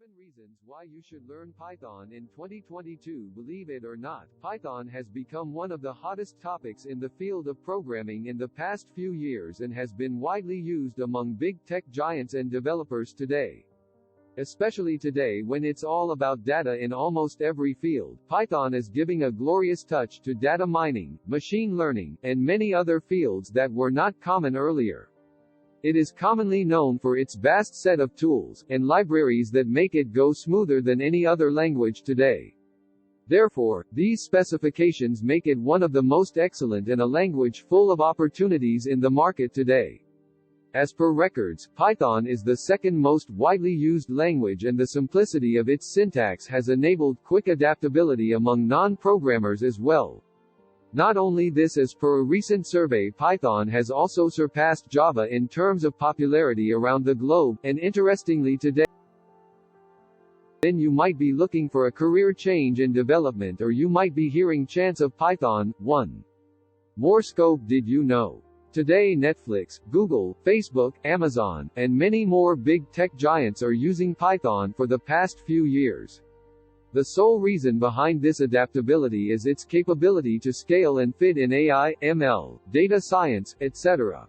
7 reasons why you should learn Python in 2022. Believe it or not, Python has become one of the hottest topics in the field of programming in the past few years and has been widely used among big tech giants and developers today. Especially today when it's all about data in almost every field, Python is giving a glorious touch to data mining, machine learning, and many other fields that were not common earlier. It is commonly known for its vast set of tools and libraries that make it go smoother than any other language today. Therefore, these specifications make it one of the most excellent and a language full of opportunities in the market today. As per records, Python is the second most widely used language, and the simplicity of its syntax has enabled quick adaptability among non-programmers as well. Not only this, as per a recent survey, Python has also surpassed Java in terms of popularity around the globe, and interestingly today, then you might be looking for a career change in development, or you might be hearing chants of Python. 1. More scope. Did you know? Today Netflix, Google, Facebook, Amazon, and many more big tech giants are using Python for the past few years. The sole reason behind this adaptability is its capability to scale and fit in AI, ML, data science, etc.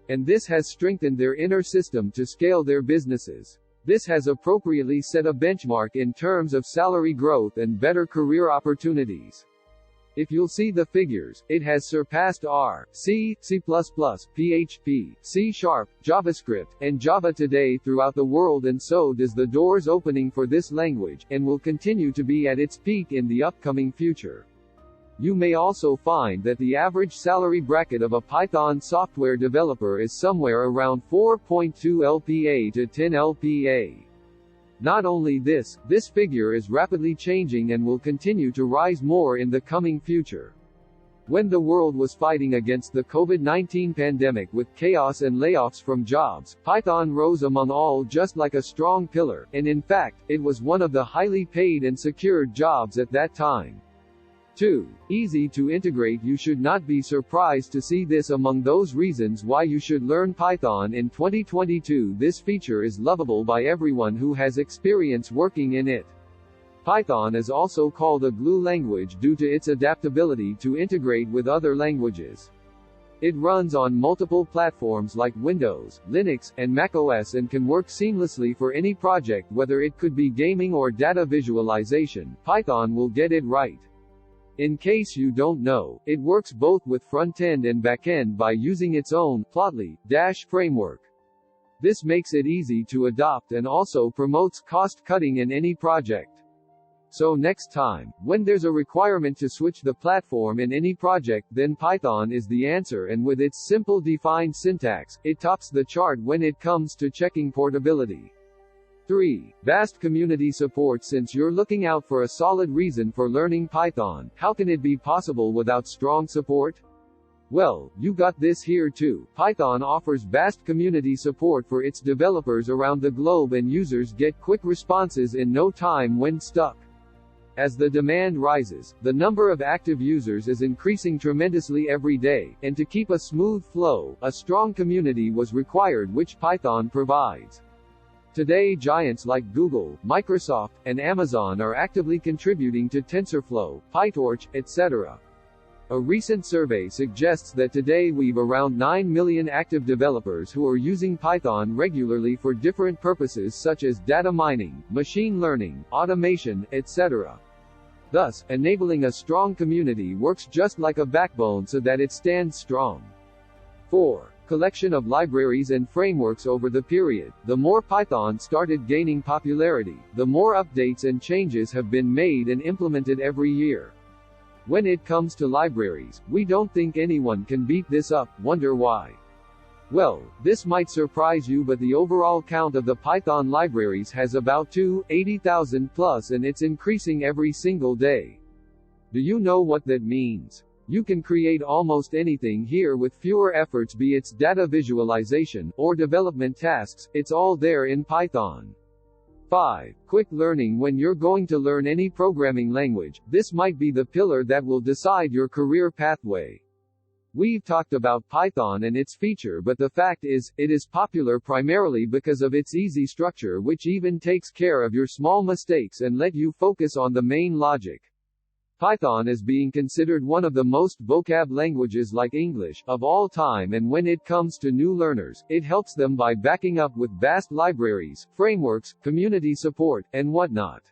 And this has strengthened their inner system to scale their businesses. This has appropriately set a benchmark in terms of salary growth and better career opportunities. If you'll see the figures, it has surpassed R, C, C++, PHP, C#, JavaScript, and Java today throughout the world, and so does the doors opening for this language, and will continue to be at its peak in the upcoming future. You may also find that the average salary bracket of a Python software developer is somewhere around 4.2 LPA to 10 LPA. Not only this, this figure is rapidly changing and will continue to rise more in the coming future. When the world was fighting against the COVID-19 pandemic with chaos and layoffs from jobs, Python rose among all just like a strong pillar, and in fact, it was one of the highly paid and secured jobs at that time. 2. Easy to integrate. You should not be surprised to see this among those reasons why you should learn Python in 2022. This feature is lovable by everyone who has experience working in it. Python is also called a glue language due to its adaptability to integrate with other languages. It runs on multiple platforms like Windows, Linux, and macOS, and can work seamlessly for any project, whether it could be gaming or data visualization. Python will get it right. In case you don't know, it works both with front-end and back-end by using its own Plotly framework. This makes it easy to adopt and also promotes cost-cutting in any project. So next time, when there's a requirement to switch the platform in any project, then Python is the answer, and with its simple defined syntax, it tops the chart when it comes to checking portability. 3. Vast community support. Since you're looking out for a solid reason for learning Python, how can it be possible without strong support? Well, you got this here too. Python offers vast community support for its developers around the globe, and users get quick responses in no time when stuck. As the demand rises, the number of active users is increasing tremendously every day, and to keep a smooth flow, a strong community was required, which Python provides. Today giants like Google, Microsoft, and Amazon are actively contributing to TensorFlow, PyTorch, etc. A recent survey suggests that today we've around 9 million active developers who are using Python regularly for different purposes such as data mining, machine learning, automation, etc. Thus, enabling a strong community works just like a backbone so that it stands strong. 4. Collection of libraries and frameworks. Over the period, the more Python started gaining popularity, the more updates and changes have been made and implemented every year. When it comes to libraries, we don't think anyone can beat this up. Wonder why? Well, this might surprise you, but the overall count of the Python libraries has about 280,000 plus, and it's increasing every single day. Do you know what that means? You can create almost anything here with fewer efforts, be it data visualization or development tasks, it's all there in Python. 5. Quick learning. When you're going to learn any programming language, this might be the pillar that will decide your career pathway. We've talked about Python and its feature, but the fact is, it is popular primarily because of its easy structure, which even takes care of your small mistakes and let you focus on the main logic. Python is being considered one of the most vocab languages like English of all time, and when it comes to new learners, it helps them by backing up with vast libraries, frameworks, community support, and whatnot.